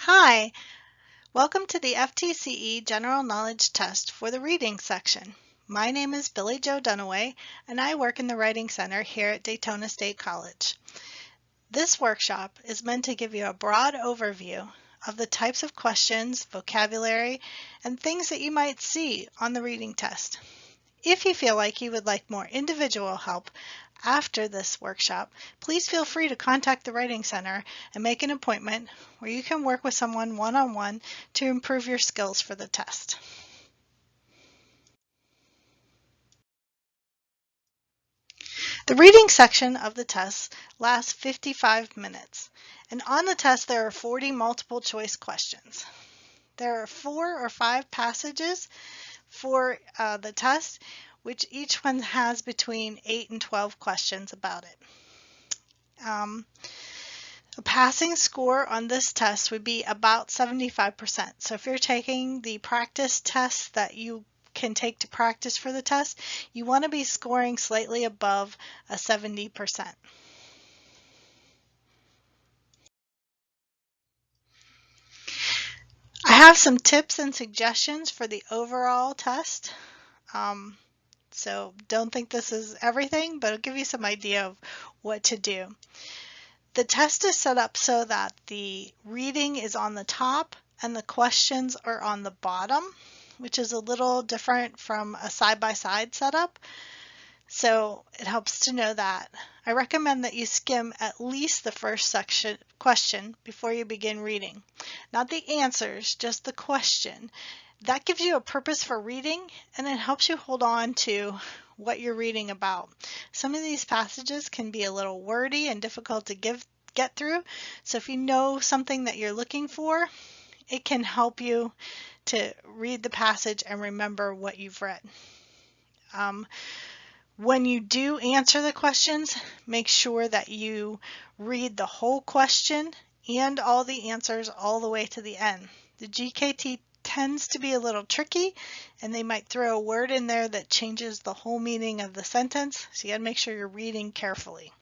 Hi, welcome to the FTCE General Knowledge Test for the Reading section. My name is Billy Jo Dunaway, and I work in the Writing Center here at Daytona State College. This workshop is meant to give you a broad overview of the types of questions, vocabulary, and things that you might see on the reading test. If you feel like you would like more individual help after this workshop, please feel free to contact the Writing Center and make an appointment where you can work with someone one-on-one to improve your skills for the test. The reading section of the test lasts 55 minutes, and on the test there are 40 multiple choice questions. There are 4 or 5 passages for the test, which each one has between 8 and 12 questions about it. A passing score on this test would be about 75%. So if you're taking the practice test that you can take to practice for the test, you want to be scoring slightly above a 70%. I have some tips and suggestions for the overall test. So don't think this is everything, but it'll give you some idea of what to do. The test is set up so that the reading is on the top and the questions are on the bottom, which is a little different from a side-by-side setup. So it helps to know that. I recommend that you skim at least the first question before you begin reading. Not the answers, just the question. That gives you a purpose for reading, and it helps you hold on to what you're reading about. Some of these passages can be a little wordy and difficult to get through, so if you know something that you're looking for, it can help you to read the passage and remember what you've read. When you do answer the questions, make sure that you read the whole question and all the answers all the way to the end. The GKT tends to be a little tricky, and they might throw a word in there that changes the whole meaning of the sentence, so you gotta make sure you're reading carefully.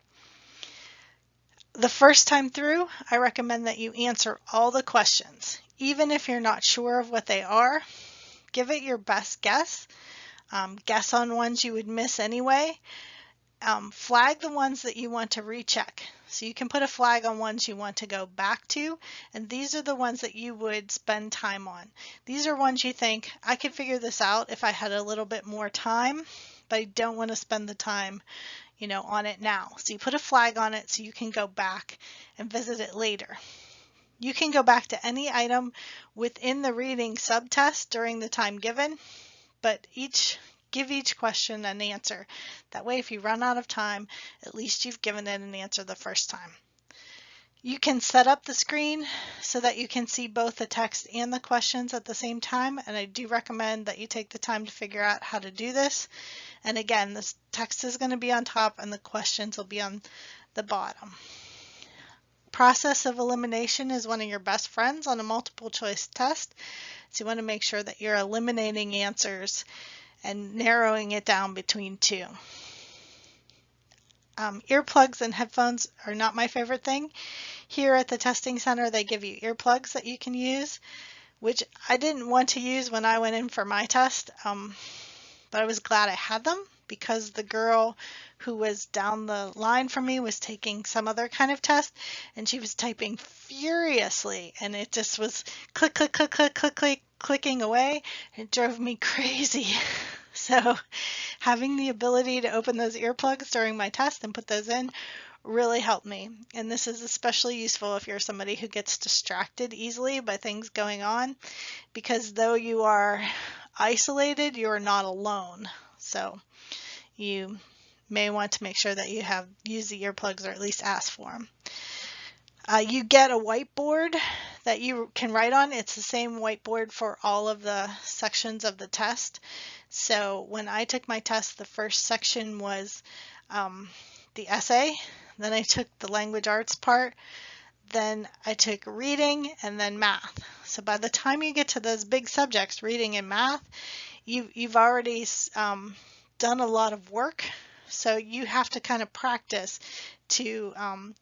The first time through, I recommend that you answer all the questions. Even if you're not sure of what they are, give it your best guess. Guess on ones you would miss anyway. Flag the ones that you want to recheck. So you can put a flag on ones you want to go back to, and these are the ones that you would spend time on. These are ones you think, I could figure this out if I had a little bit more time, but I don't want to spend the time, on it now. So you put a flag on it so you can go back and visit it later. You can go back to any item within the reading subtest during the time given, but give each question an answer. That way, if you run out of time, at least you've given it an answer the first time. You can set up the screen so that you can see both the text and the questions at the same time, and I do recommend that you take the time to figure out how to do this. And again, this text is going to be on top and the questions will be on the bottom. Process of elimination is one of your best friends on a multiple choice test, so you want to make sure that you're eliminating answers and narrowing it down between two. Earplugs and headphones are not my favorite thing. Here at the testing center, they give you earplugs that you can use, which I didn't want to use when I went in for my test, but I was glad I had them because the girl who was down the line from me was taking some other kind of test, and she was typing furiously, and it just was click, click, click, click, click, click, clicking away. It drove me crazy. So having the ability to open those earplugs during my test and put those in really helped me. And this is especially useful if you're somebody who gets distracted easily by things going on, because though you are isolated, you're not alone. So you may want to make sure that you have used the earplugs or at least ask for them. You get a whiteboard that you can write on. It's the same whiteboard for all of the sections of the test. So when I took my test, the first section was the essay, then I took the language arts part, then I took reading, and then math. So by the time you get to those big subjects, reading and math, you've already done a lot of work. So you have to kind of practice to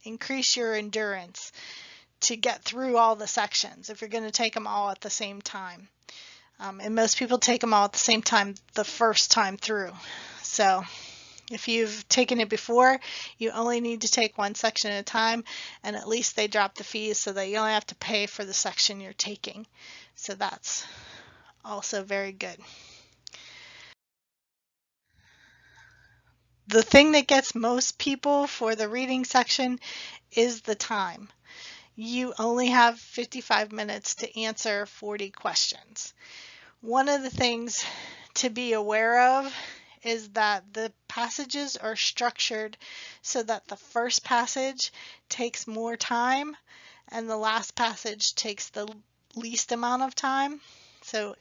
increase your endurance to get through all the sections if you're going to take them all at the same time. And most people take them all at the same time the first time through. So if you've taken it before, you only need to take one section at a time, and at least they drop the fees so that you only have to pay for the section you're taking. So that's also very good. The thing that gets most people for the reading section is the time. You only have 55 minutes to answer 40 questions. One of the things to be aware of is that the passages are structured so that the first passage takes more time and the last passage takes the least amount of time. So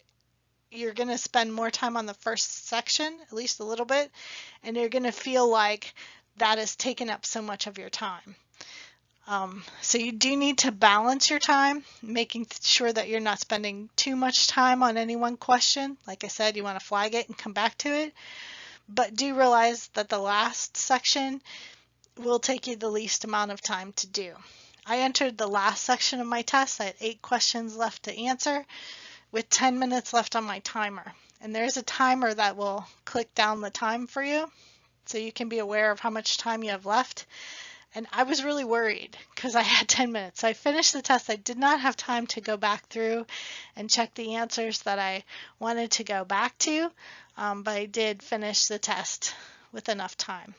you're going to spend more time on the first section, at least a little bit, and you're going to feel like that has taken up so much of your time. So you do need to balance your time, making sure that you're not spending too much time on any one question. Like I said, you want to flag it and come back to it. But do realize that the last section will take you the least amount of time to do. I entered the last section of my test. I had 8 questions left to answer with 10 minutes left on my timer. And there's a timer that will click down the time for you, so you can be aware of how much time you have left. And I was really worried because I had 10 minutes. So I finished the test. I did not have time to go back through and check the answers that I wanted to go back to, but I did finish the test with enough time.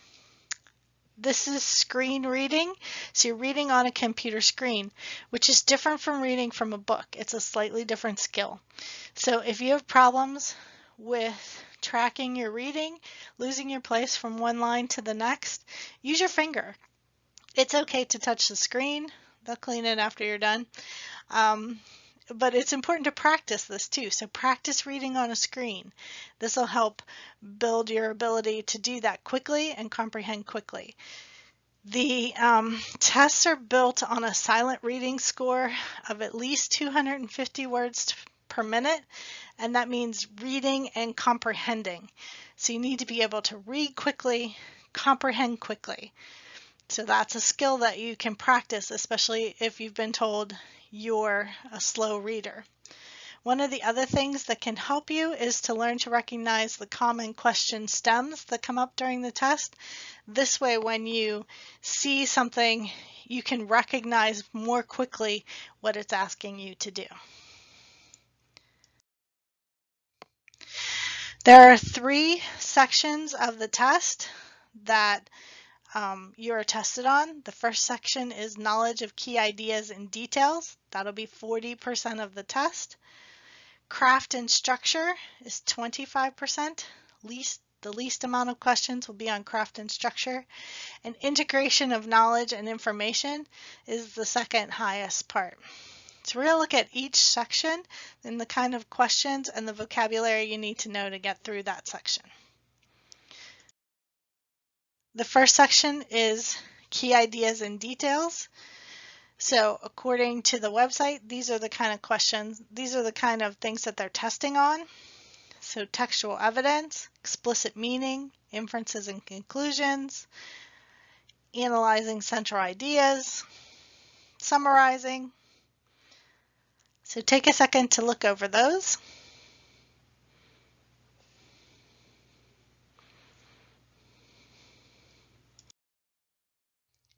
This is screen reading, so you're reading on a computer screen, which is different from reading from a book. It's a slightly different skill. So if you have problems with tracking your reading, losing your place from one line to the next, use your finger. It's okay to touch the screen. They'll clean it after you're done. But it's important to practice this too. So practice reading on a screen. This will help build your ability to do that quickly and comprehend quickly. The tests are built on a silent reading score of at least 250 words per minute, and that means reading and comprehending. So you need to be able to read quickly, comprehend quickly. So that's a skill that you can practice, especially if you've been told you're a slow reader. One of the other things that can help you is to learn to recognize the common question stems that come up during the test. This way, when you see something, you can recognize more quickly what it's asking you to do. There are 3 sections of the test that you are tested on. The first section is knowledge of key ideas and details. That'll be 40% of the test. Craft and structure is 25%. The least amount of questions will be on craft and structure. And integration of knowledge and information is the second highest part. So we're going to look at each section and the kind of questions and the vocabulary you need to know to get through that section. The first section is key ideas and details. So according to the website, these are the kind of questions, these are the kind of things that they're testing on. So textual evidence, explicit meaning, inferences and conclusions, analyzing central ideas, summarizing. So take a second to look over those.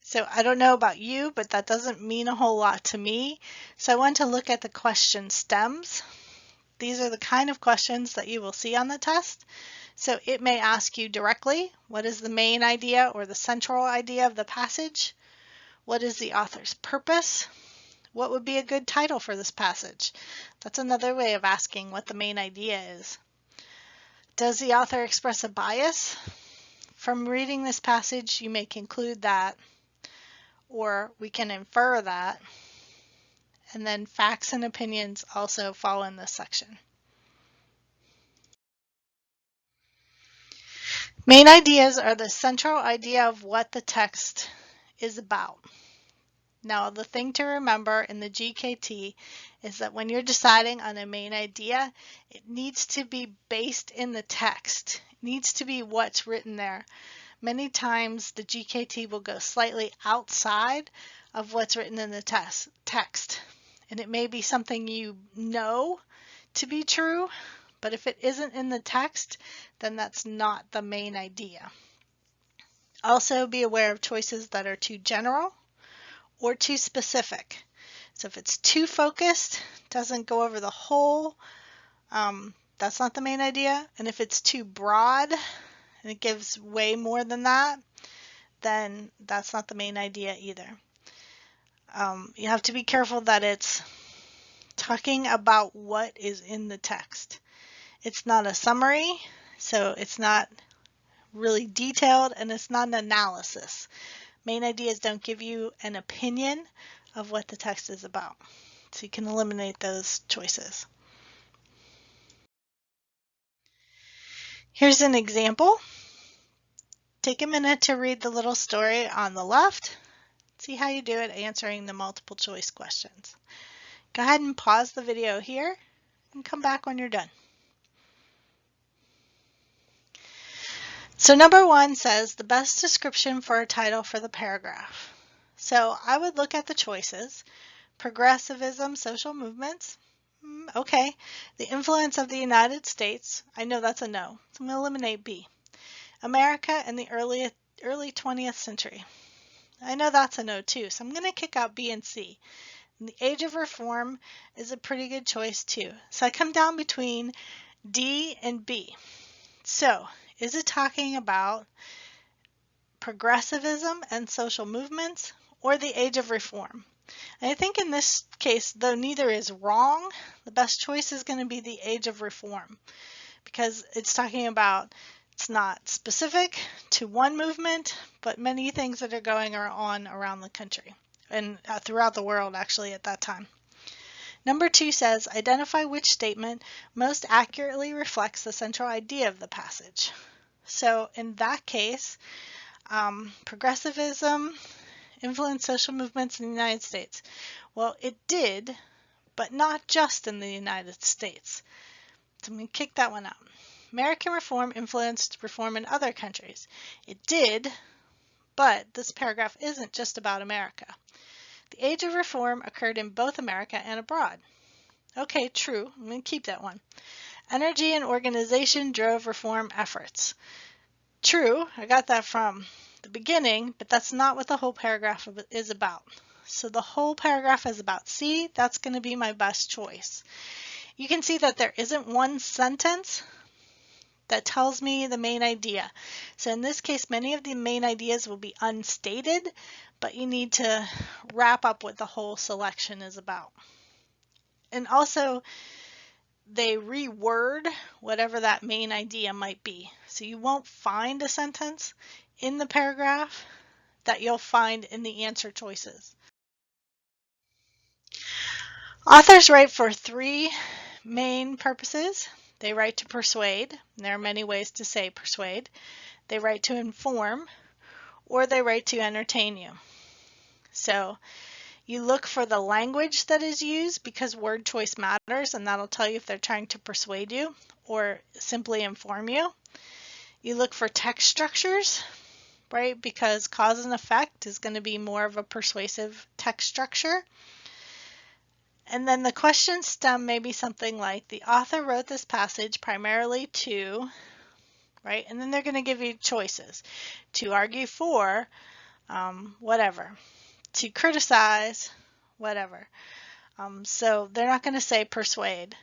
So I don't know about you, but that doesn't mean a whole lot to me. So I want to look at the question stems. These are the kind of questions that you will see on the test. So it may ask you directly, what is the main idea or the central idea of the passage? What is the author's purpose? What would be a good title for this passage? That's another way of asking what the main idea is. Does the author express a bias? From reading this passage, you may conclude that, or we can infer that, and then facts and opinions also fall in this section. Main ideas are the central idea of what the text is about. Now, the thing to remember in the GKT is that when you're deciding on a main idea, it needs to be based in the text. It needs to be what's written there. Many times the GKT will go slightly outside of what's written in the text. And it may be something you know to be true, but if it isn't in the text, then that's not the main idea. Also, be aware of choices that are too general or too specific. So if it's too focused, doesn't go over the whole, that's not the main idea. And if it's too broad and it gives way more than that, then that's not the main idea either. You have to be careful that it's talking about what is in the text. It's not a summary, so it's not really detailed, and it's not an analysis. Main ideas don't give you an opinion of what the text is about, so you can eliminate those choices. Here's an example. Take a minute to read the little story on the left. See how you do it answering the multiple choice questions. Go ahead and pause the video here and come back when you're done. So number 1 says the best description for a title for the paragraph. So I would look at the choices. Progressivism, social movements. Okay. The influence of the United States. I know that's a no. So I'm going to eliminate B. America in the early 20th century. I know that's a no too. So I'm going to kick out B and C. And the age of reform is a pretty good choice too. So I come down between D and B. So is it talking about progressivism and social movements or the age of reform? And I think in this case, though neither is wrong, the best choice is going to be the age of reform, because it's talking about, it's not specific to one movement, but many things that are going on around the country and throughout the world actually at that time. Number 2 says, identify which statement most accurately reflects the central idea of the passage. So in that case, progressivism influenced social movements in the United States. Well, it did, but not just in the United States. So I'm going to kick that one out. American reform influenced reform in other countries. It did, but this paragraph isn't just about America. The age of reform occurred in both America and abroad. Okay, true. I'm going to keep that one. Energy and organization drove reform efforts. True, I got that from the beginning, but that's not what the whole paragraph is about. So the whole paragraph is about C. That's going to be my best choice. You can see that there isn't one sentence that tells me the main idea. So in this case, many of the main ideas will be unstated, but you need to wrap up what the whole selection is about. And also, they reword whatever that main idea might be. So you won't find a sentence in the paragraph that you'll find in the answer choices. Authors write for 3 main purposes. They write to persuade. There are many ways to say persuade. They write to inform, or they write to entertain you. So you look for the language that is used, because word choice matters, and that'll tell you if they're trying to persuade you or simply inform you. You look for text structures, right? Because cause and effect is going to be more of a persuasive text structure. And then the question stem may be something like, the author wrote this passage primarily to, right? And then they're going to give you choices. To argue for, whatever. To criticize, whatever. So they're not going to say persuade.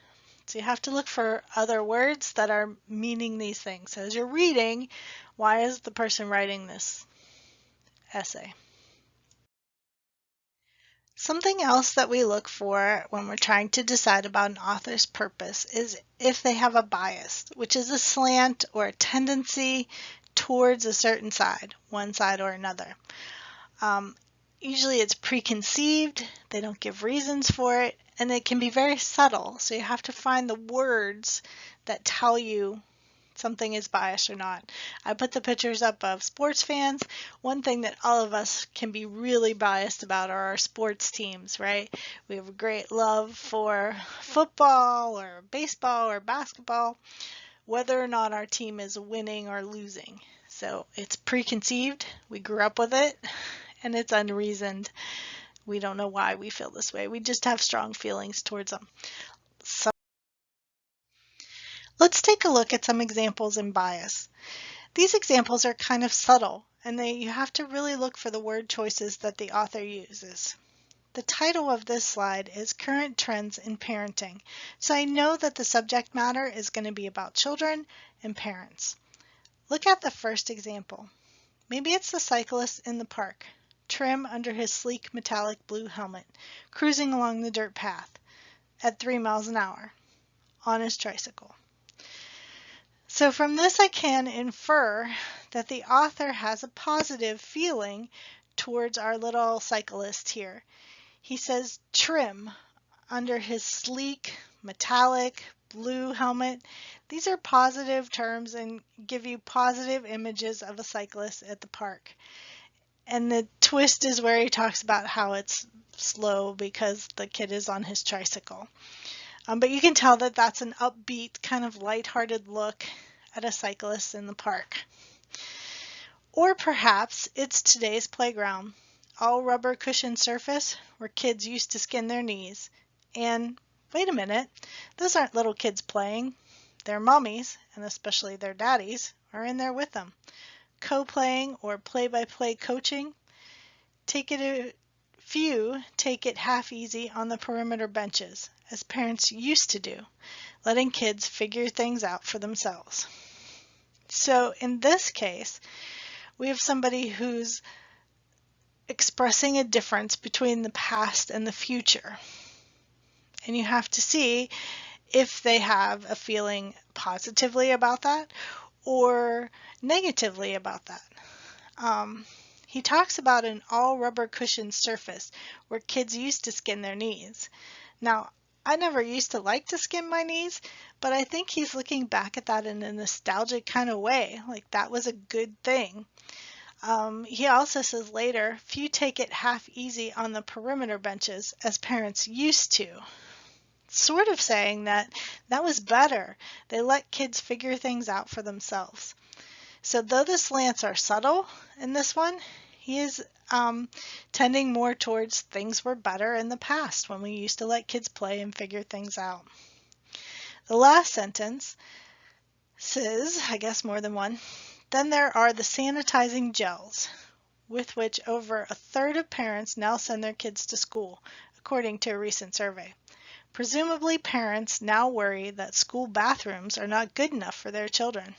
So you have to look for other words that are meaning these things. So as you're reading, why is the person writing this essay? Something else that we look for when we're trying to decide about an author's purpose is if they have a bias, which is a slant or a tendency towards a certain side, one side or another. Usually it's preconceived, they don't give reasons for it, and it can be very subtle. So you have to find the words that tell you something is biased or not. I put the pictures up of sports fans. One thing that all of us can be really biased about are our sports teams, right? We have a great love for football or baseball or basketball, whether or not our team is winning or losing. So it's preconceived, we grew up with it, and it's unreasoned We don't know why we feel this way. We just have strong feelings towards them. So let's take a look at some examples in bias. These examples are kind of subtle, and you have to really look for the word choices that the author uses. The title of this slide is Current Trends in Parenting, so I know that the subject matter is going to be about children and parents. Look at the first example. Maybe it's the cyclist in the park, trim under his sleek metallic blue helmet, cruising along the dirt path at 3 miles an hour on his tricycle. So from this I can infer that the author has a positive feeling towards our little cyclist here. He says trim under his sleek, metallic, blue helmet. These are positive terms and give you positive images of a cyclist at the park. And the twist is where he talks about how it's slow because the kid is on his tricycle. But you can tell that that's an upbeat, kind of lighthearted look at a cyclist in the park. Or perhaps it's today's playground. All rubber cushioned surface where kids used to skin their knees. And wait a minute, those aren't little kids playing. Their mommies, and especially their daddies, are in there with them. Co-playing or play-by-play coaching. Few take it half easy on the perimeter benches, as parents used to do, letting kids figure things out for themselves. So in this case, we have somebody who's expressing a difference between the past and the future. And you have to see if they have a feeling positively about that or negatively about that. He talks about an all rubber cushioned surface where kids used to skin their knees. Now, I never used to like to skin my knees, but I think he's looking back at that in a nostalgic kind of way, like that was a good thing. He also says later, few take it half easy on the perimeter benches as parents used to. Sort of saying that was better. They let kids figure things out for themselves. So though the slants are subtle in this one, he is tending more towards things were better in the past when we used to let kids play and figure things out. The last sentence says, I guess more than one, then there are the sanitizing gels, with which over a third of parents now send their kids to school, according to a recent survey. Presumably parents now worry that school bathrooms are not good enough for their children.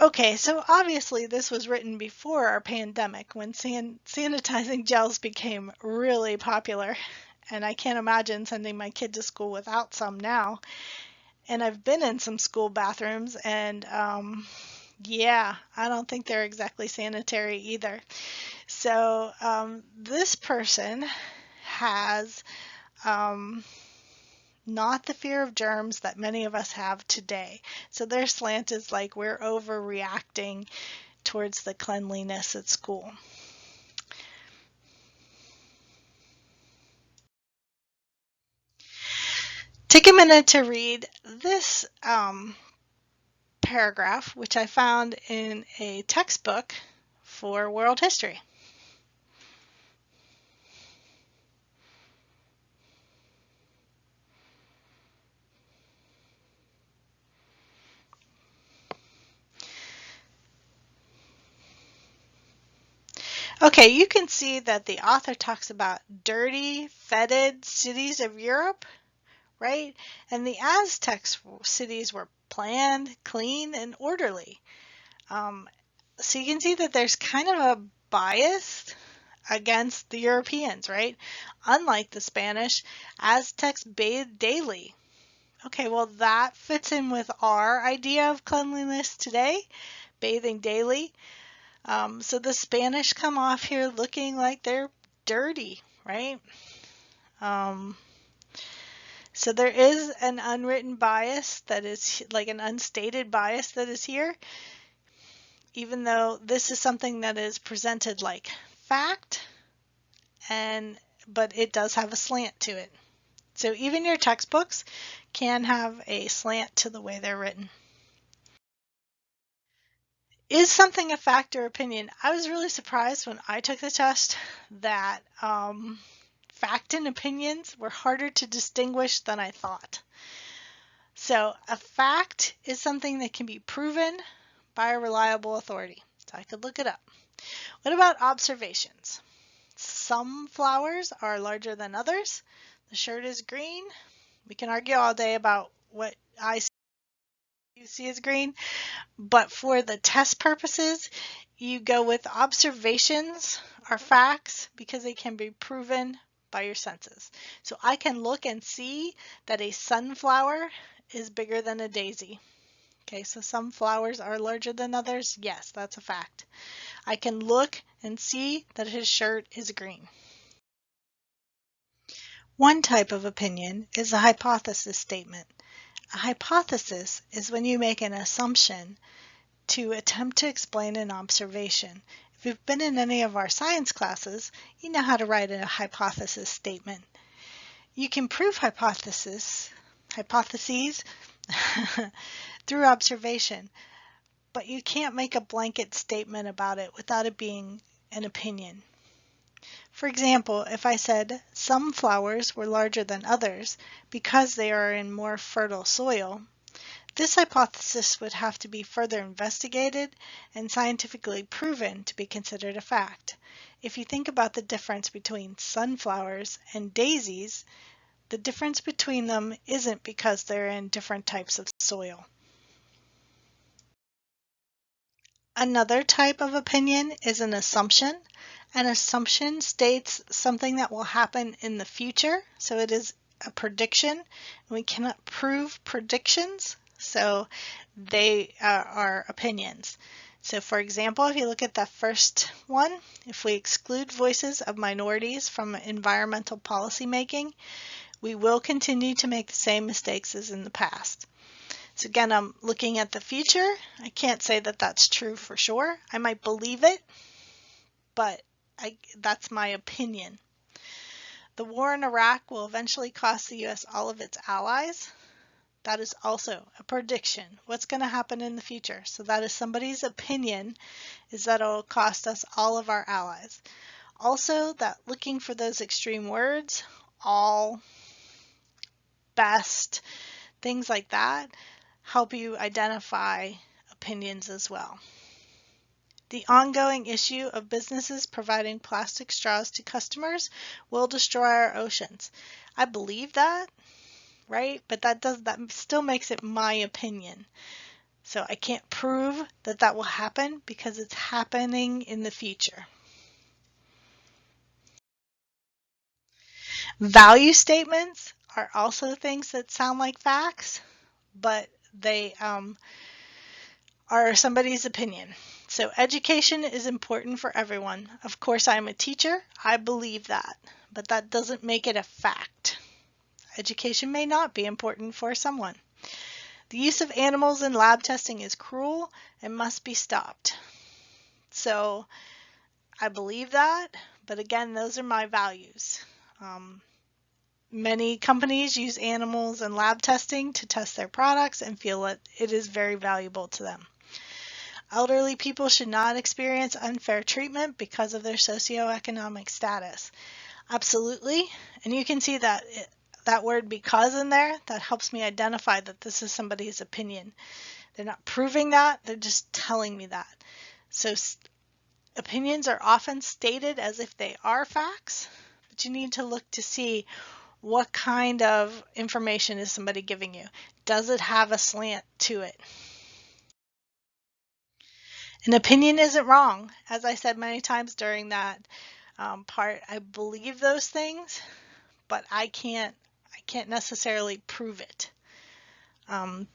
Okay, so obviously this was written before our pandemic when sanitizing gels became really popular, and I can't imagine sending my kid to school without some now. And I've been in some school bathrooms, and yeah, I don't think they're exactly sanitary either. So this person has not the fear of germs that many of us have today. So their slant is like we're overreacting towards the cleanliness at school. Take a minute to read this paragraph, which I found in a textbook for world history. Okay, you can see that the author talks about dirty, fetid cities of Europe, right? And the Aztec cities were planned, clean, and orderly. So you can see that there's kind of a bias against the Europeans, right? Unlike the Spanish, Aztecs bathed daily. Okay, well that fits in with our idea of cleanliness today, bathing daily. So the Spanish come off here looking like they're dirty, right? So there is an unwritten bias that is like an unstated bias that is here, even though this is something that is presented like fact, but it does have a slant to it. So even your textbooks can have a slant to the way they're written. Is something a fact or opinion? I was really surprised when I took the test that fact and opinions were harder to distinguish than I thought. So a fact is something that can be proven by a reliable authority. So I could look it up. What about observations? Some flowers are larger than others. The shirt is green. We can argue all day about what I see as green, but for the test purposes, you go with observations are facts because they can be proven by your senses. So I can look and see that a sunflower is bigger than a daisy. Okay, so some flowers are larger than others. Yes, that's a fact. I can look and see that his shirt is green. One type of opinion is a hypothesis statement. A hypothesis is when you make an assumption to attempt to explain an observation. If you've been in any of our science classes, you know how to write a hypothesis statement. You can prove hypotheses through observation, but you can't make a blanket statement about it without it being an opinion. For example, if I said some flowers were larger than others because they are in more fertile soil, this hypothesis would have to be further investigated and scientifically proven to be considered a fact. If you think about the difference between sunflowers and daisies, the difference between them isn't because they're in different types of soil. Another type of opinion is an assumption. An assumption states something that will happen in the future, so it is a prediction. We cannot prove predictions, so they are opinions. So for example, if you look at the first one, if we exclude voices of minorities from environmental policy making, we will continue to make the same mistakes as in the past. So again, I'm looking at the future. I can't say that that's true for sure. I might believe it, but that's my opinion. The war in Iraq will eventually cost the U.S. all of its allies. That is also a prediction. What's going to happen in the future? So that is somebody's opinion, is that it will cost us all of our allies. Also, that looking for those extreme words, all, best, things like that, help you identify opinions as well. The ongoing issue of businesses providing plastic straws to customers will destroy our oceans. I believe that, right? But that still makes it my opinion. So I can't prove that that will happen because it's happening in the future. Value statements are also things that sound like facts, but they are somebody's opinion. So education is important for everyone. Of course, I'm a teacher. I believe that, but that doesn't make it a fact. Education may not be important for someone. The use of animals in lab testing is cruel and must be stopped. So I believe that, but again, those are my values. Many companies use animals in lab testing to test their products and feel that it is very valuable to them. Elderly people should not experience unfair treatment because of their socioeconomic status. Absolutely, and you can see that that word because in there, that helps me identify that this is somebody's opinion. They're not proving that, they're just telling me that. So opinions are often stated as if they are facts, but you need to look to see what kind of information is somebody giving you. Does it have a slant to it? An opinion isn't wrong. As I said many times during that part, I believe those things, but I can't necessarily prove it.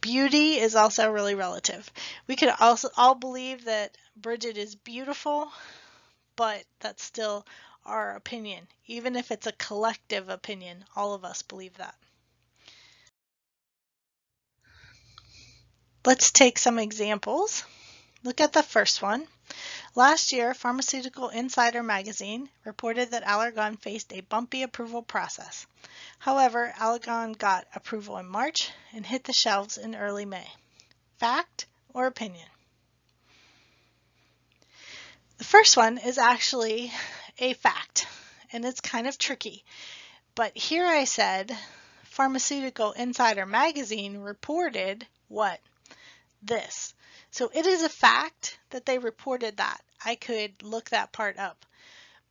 Beauty is also really relative. We could also all believe that Bridget is beautiful, but that's still our opinion. Even if it's a collective opinion, all of us believe that. Let's take some examples. Look at the first one. Last year, Pharmaceutical Insider magazine reported that Allergan faced a bumpy approval process. However, Allergan got approval in March and hit the shelves in early May. Fact or opinion? The first one is actually a fact, and it's kind of tricky. But here I said, Pharmaceutical Insider magazine reported what? This. So it is a fact that they reported that. I could look that part up.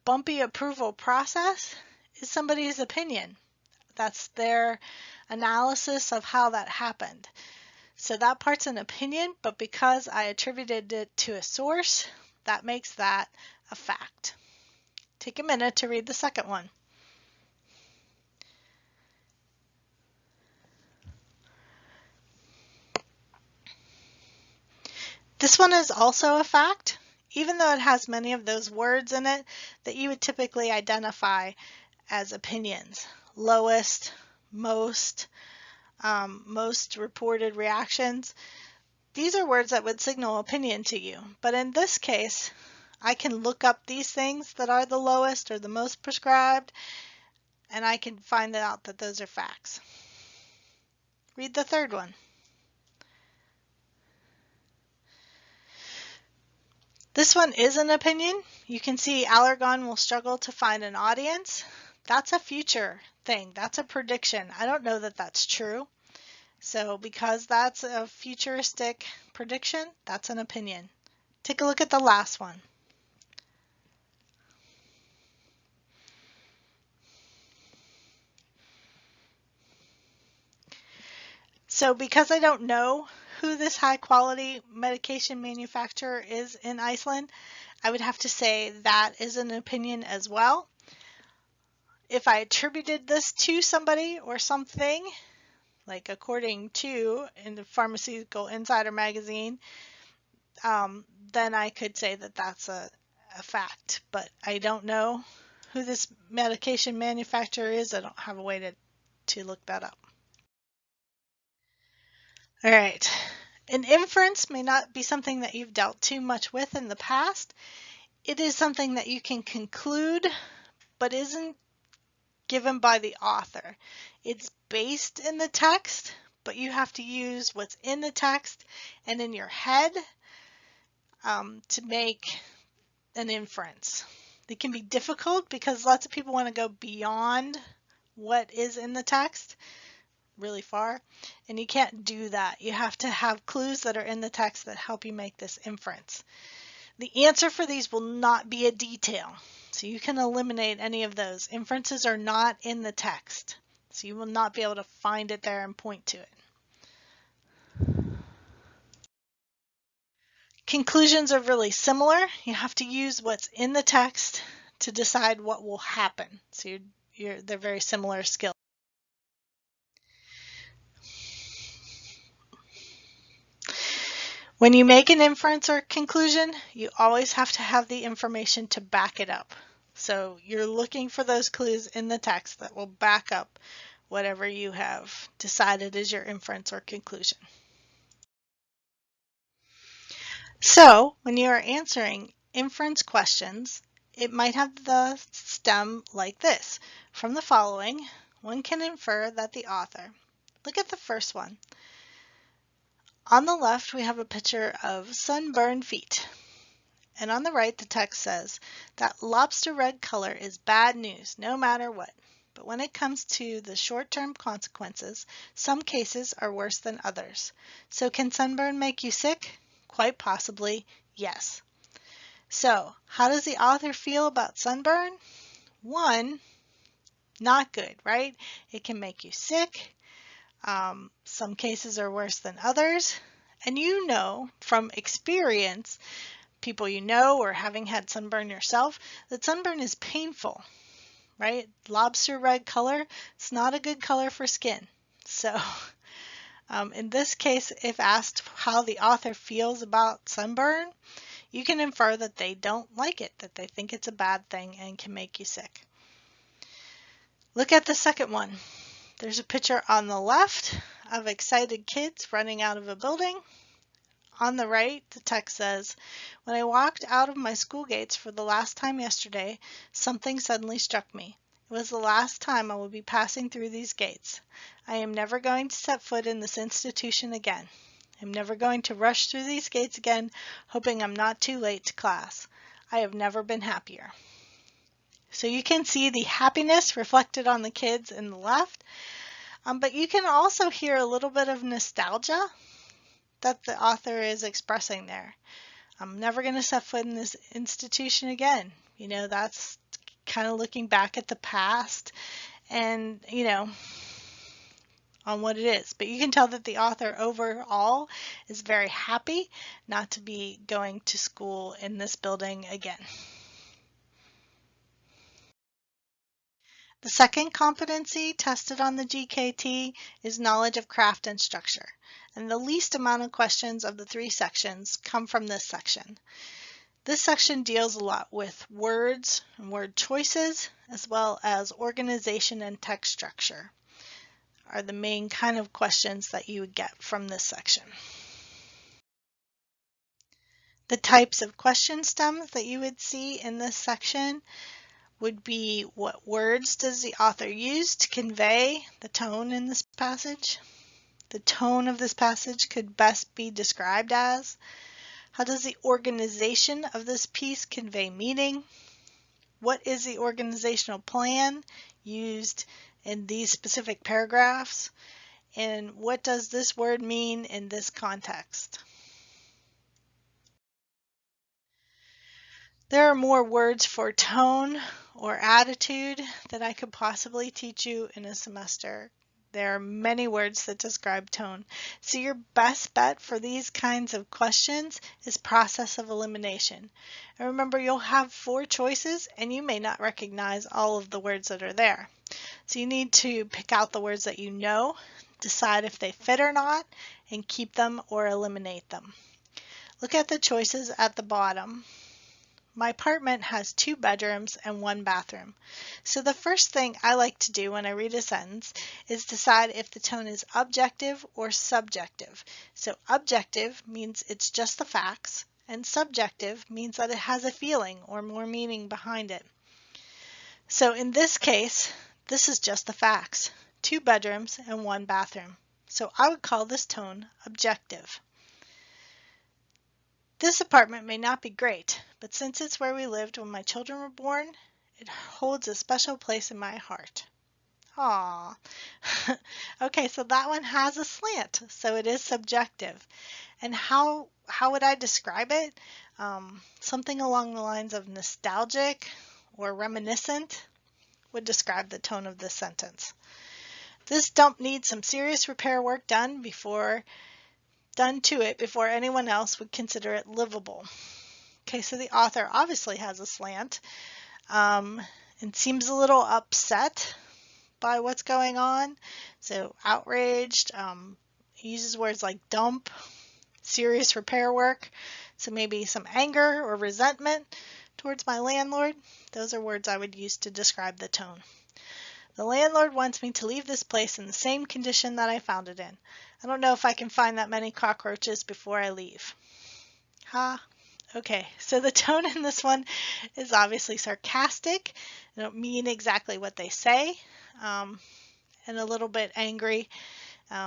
Bumpy approval process is somebody's opinion. That's their analysis of how that happened. So that part's an opinion, but because I attributed it to a source, that makes that a fact. Take a minute to read the second one. This one is also a fact, even though it has many of those words in it that you would typically identify as opinions. Lowest, most reported reactions. These are words that would signal opinion to you. But in this case, I can look up these things that are the lowest or the most prescribed, and I can find out that those are facts. Read the third one. This one is an opinion. You can see Allergon will struggle to find an audience. That's a future thing. That's a prediction. I don't know that that's true. So because that's a futuristic prediction, that's an opinion. Take a look at the last one. So because I don't know who this high quality medication manufacturer is in Iceland, I would have to say that is an opinion as well. If I attributed this to somebody or something, like according to in the Pharmaceutical Insider magazine, then I could say that that's a fact. But I don't know who this medication manufacturer is. I don't have a way to look that up. All right. An inference may not be something that you've dealt too much with in the past. It is something that you can conclude, but isn't given by the author. It's based in the text, but you have to use what's in the text and in your head to make an inference. It can be difficult because lots of people want to go beyond what is in the text really far, and you can't do that. You have to have clues that are in the text that help you make this inference. The answer for these will not be a detail, so you can eliminate any of those. Inferences are not in the text, so you will not be able to find it there and point to it. Conclusions are really similar. You have to use what's in the text to decide what will happen. So they're very similar skills. When you make an inference or conclusion, you always have to have the information to back it up. So you're looking for those clues in the text that will back up whatever you have decided is your inference or conclusion. So when you are answering inference questions, it might have the stem like this. From the following, one can infer that the author. Look at the first one. On the left, we have a picture of sunburned feet. And on the right, the text says that lobster red color is bad news, no matter what. But when it comes to the short-term consequences, some cases are worse than others. So can sunburn make you sick? Quite possibly, yes. So how does the author feel about sunburn? 1, not good, right? It can make you sick. Some cases are worse than others. And you know from experience, people you know or having had sunburn yourself, that sunburn is painful, right? Lobster red color, it's not a good color for skin. So in this case, if asked how the author feels about sunburn, you can infer that they don't like it, that they think it's a bad thing and can make you sick. Look at the second one. There's a picture on the left of excited kids running out of a building. On the right, the text says, when I walked out of my school gates for the last time yesterday, something suddenly struck me. It was the last time I would be passing through these gates. I am never going to set foot in this institution again. I'm never going to rush through these gates again, hoping I'm not too late to class. I have never been happier. So you can see the happiness reflected on the kids in the left, but you can also hear a little bit of nostalgia that the author is expressing there. I'm never going to set foot in this institution again. You know, that's kind of looking back at the past and, you know, on what it is. But you can tell that the author overall is very happy not to be going to school in this building again. The second competency tested on the GKT is knowledge of craft and structure, and the least amount of questions of the 3 sections come from this section. This section deals a lot with words and word choices, as well as organization and text structure are the main kind of questions that you would get from this section. The types of question stems that you would see in this section would be what words does the author use to convey the tone in this passage? The tone of this passage could best be described as, how does the organization of this piece convey meaning? What is the organizational plan used in these specific paragraphs? And what does this word mean in this context? There are more words for tone or attitude that I could possibly teach you in a semester. There are many words that describe tone. So your best bet for these kinds of questions is process of elimination. And remember, you'll have 4 choices and you may not recognize all of the words that are there. So you need to pick out the words that you know, decide if they fit or not, and keep them or eliminate them. Look at the choices at the bottom. My apartment has 2 bedrooms and 1 bathroom. So the first thing I like to do when I read a sentence is decide if the tone is objective or subjective. So objective means it's just the facts, and subjective means that it has a feeling or more meaning behind it. So in this case, this is just the facts, 2 bedrooms and 1 bathroom. So I would call this tone objective. This apartment may not be great, but since it's where we lived when my children were born, it holds a special place in my heart. Aww. Okay, so that one has a slant, so it is subjective. And how would I describe it? Something along the lines of nostalgic or reminiscent would describe the tone of this sentence. This dump needs some serious repair work done to it before anyone else would consider it livable. Okay, so the author obviously has a slant and seems a little upset by what's going on. So outraged, he uses words like dump, serious repair work, so maybe some anger or resentment towards my landlord. Those are words I would use to describe the tone. The landlord wants me to leave this place in the same condition that I found it in. I don't know if I can find that many cockroaches before I leave. Okay, so the tone in this one is obviously sarcastic. They don't mean exactly what they say, and a little bit angry,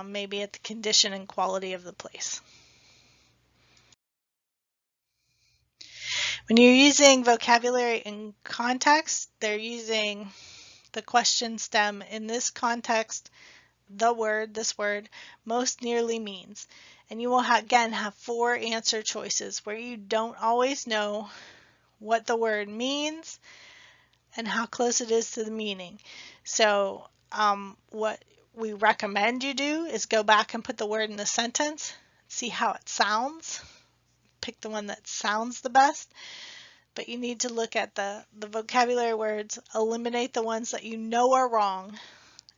maybe at the condition and quality of the place. When you're using vocabulary in context, they're using the question stem in this context, this word, most nearly means. And you will again have 4 answer choices where you don't always know what the word means and how close it is to the meaning. So what we recommend you do is go back and put the word in the sentence, see how it sounds, pick the one that sounds the best. But you need to look at the vocabulary words, eliminate the ones that you know are wrong,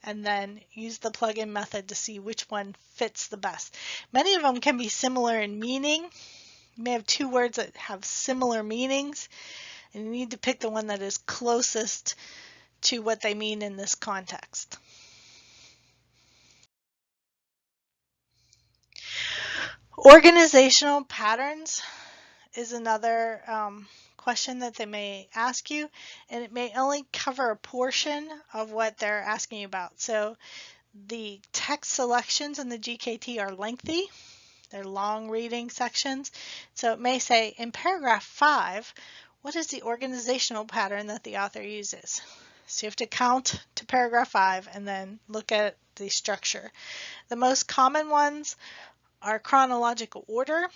and then use the plug-in method to see which one fits the best. Many of them can be similar in meaning. You may have 2 words that have similar meanings, and you need to pick the one that is closest to what they mean in this context. Organizational patterns is another question that they may ask you, and it may only cover a portion of what they're asking you about. So the text selections in the GKT are lengthy. They're long reading sections. So it may say, in paragraph 5, What is the organizational pattern that the author uses? So you have to count to paragraph 5 and then look at the structure. The most common ones are chronological order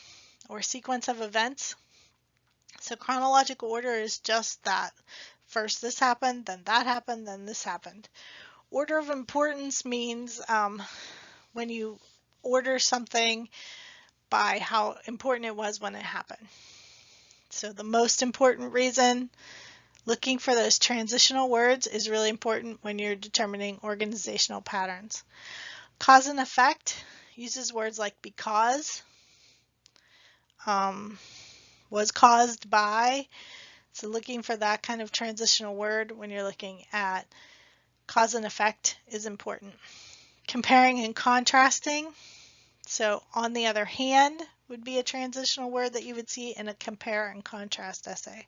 or sequence of events. So chronological order is just that. First this happened, then that happened, then this happened. Order of importance means when you order something by how important it was when it happened. So the most important reason, looking for those transitional words is really important when you're determining organizational patterns. Cause and effect uses words like because, was caused by. So looking for that kind of transitional word when you're looking at cause and effect is important. Comparing and contrasting. So on the other hand would be a transitional word that you would see in a compare and contrast essay.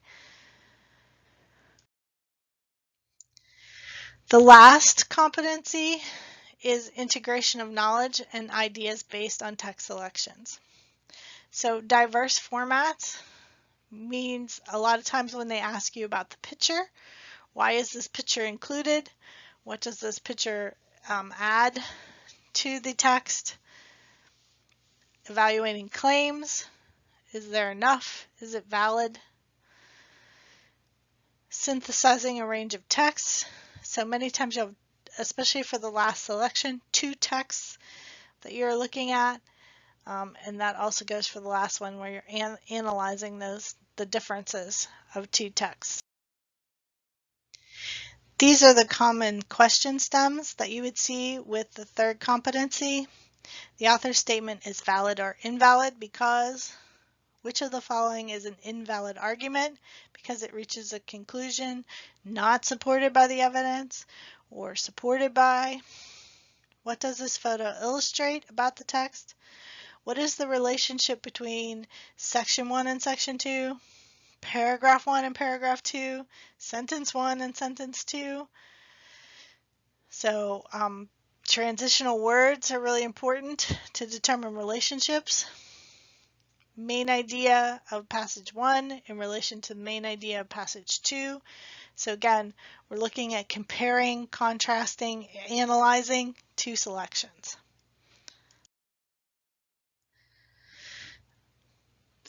The last competency is integration of knowledge and ideas based on text selections. So diverse formats means a lot of times when they ask you about the picture, why is this picture included? What does this picture add to the text? Evaluating claims. Is there enough? Is it valid? Synthesizing a range of texts. So many times you'll, especially for the last selection, 2 texts that you're looking at. And that also goes for the last one where you're analyzing the differences of 2 texts. These are the common question stems that you would see with the third competency. The author's statement is valid or invalid because. Which of the following is an invalid argument? Because it reaches a conclusion not supported by the evidence or supported by. What does this photo illustrate about the text? What is the relationship between section 1 and section 2? Paragraph 1 and paragraph 2? Sentence 1 and sentence 2? So transitional words are really important to determine relationships. Main idea of passage 1 in relation to the main idea of passage 2. So again, we're looking at comparing, contrasting, analyzing 2 selections.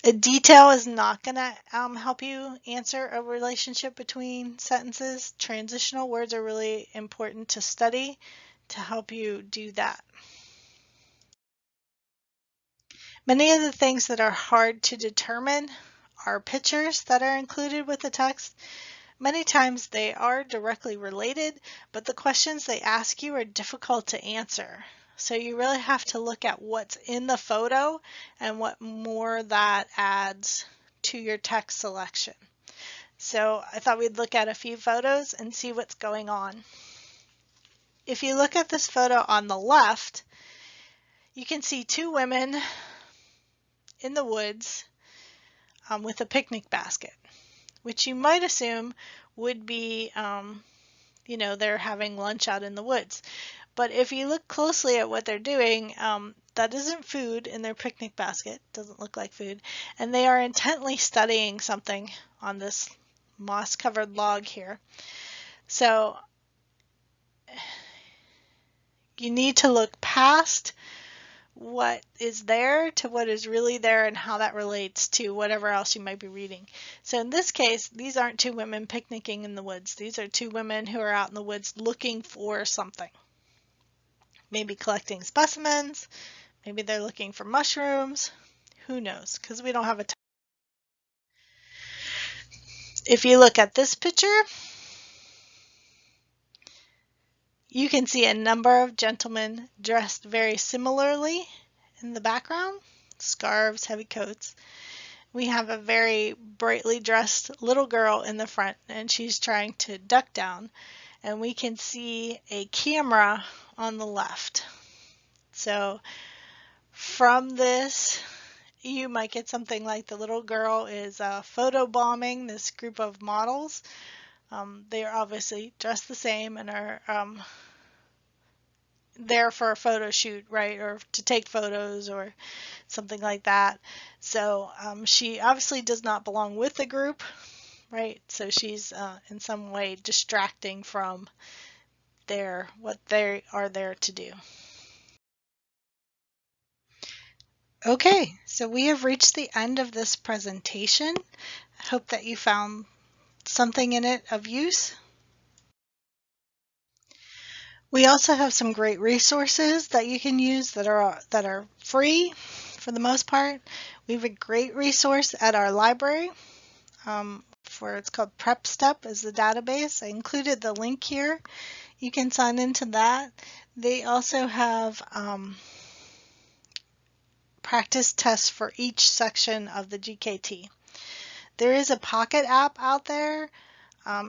A detail is not going to help you answer a relationship between sentences. Transitional words are really important to study to help you do that. Many of the things that are hard to determine are pictures that are included with the text. Many times they are directly related, but the questions they ask you are difficult to answer. So you really have to look at what's in the photo and what more that adds to your text selection. So I thought we'd look at a few photos and see what's going on. If you look at this photo on the left, you can see 2 women in the woods with a picnic basket, which you might assume would be, they're having lunch out in the woods. But if you look closely at what they're doing, that isn't food in their picnic basket. Doesn't look like food. And they are intently studying something on this moss-covered log here. So you need to look past what is there to what is really there and how that relates to whatever else you might be reading. So in this case, these aren't 2 women picnicking in the woods. These are 2 women who are out in the woods looking for something. Maybe collecting specimens, maybe they're looking for mushrooms, who knows, because we don't have a time. If you look at this picture, you can see a number of gentlemen dressed very similarly in the background, scarves, heavy coats. We have a very brightly dressed little girl in the front, and she's trying to duck down, and we can see a camera on the left. So from this, you might get something like the little girl is photo bombing this group of models. They are obviously dressed the same and are there for a photo shoot, right, or to take photos or something like that. So she obviously does not belong with the group, right? So she's in some way distracting from what they are there to do. Okay, so we have reached the end of this presentation. I hope that you found something in it of use. We also have some great resources that you can use that are free for the most part. We have a great resource at our library for it's called PrepStep is the database. I included the link here. You can sign into that. They also have practice tests for each section of the GKT. There is a Pocket app out there.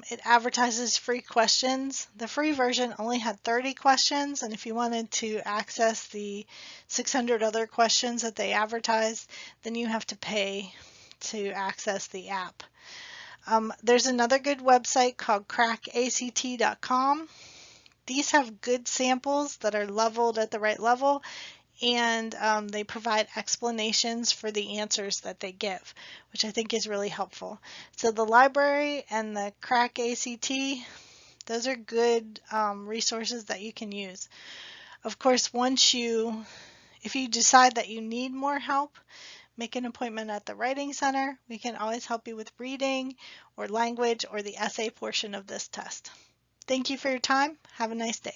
It advertises free questions. The free version only had 30 questions, and if you wanted to access the 600 other questions that they advertise, then you have to pay to access the app. There's another good website called crackact.com. These have good samples that are leveled at the right level, and they provide explanations for the answers that they give, which I think is really helpful. So the library and the Crack ACT, those are good resources that you can use. Of course, if you decide that you need more help, make an appointment at the Writing Center. We can always help you with reading or language or the essay portion of this test. Thank you for your time. Have a nice day.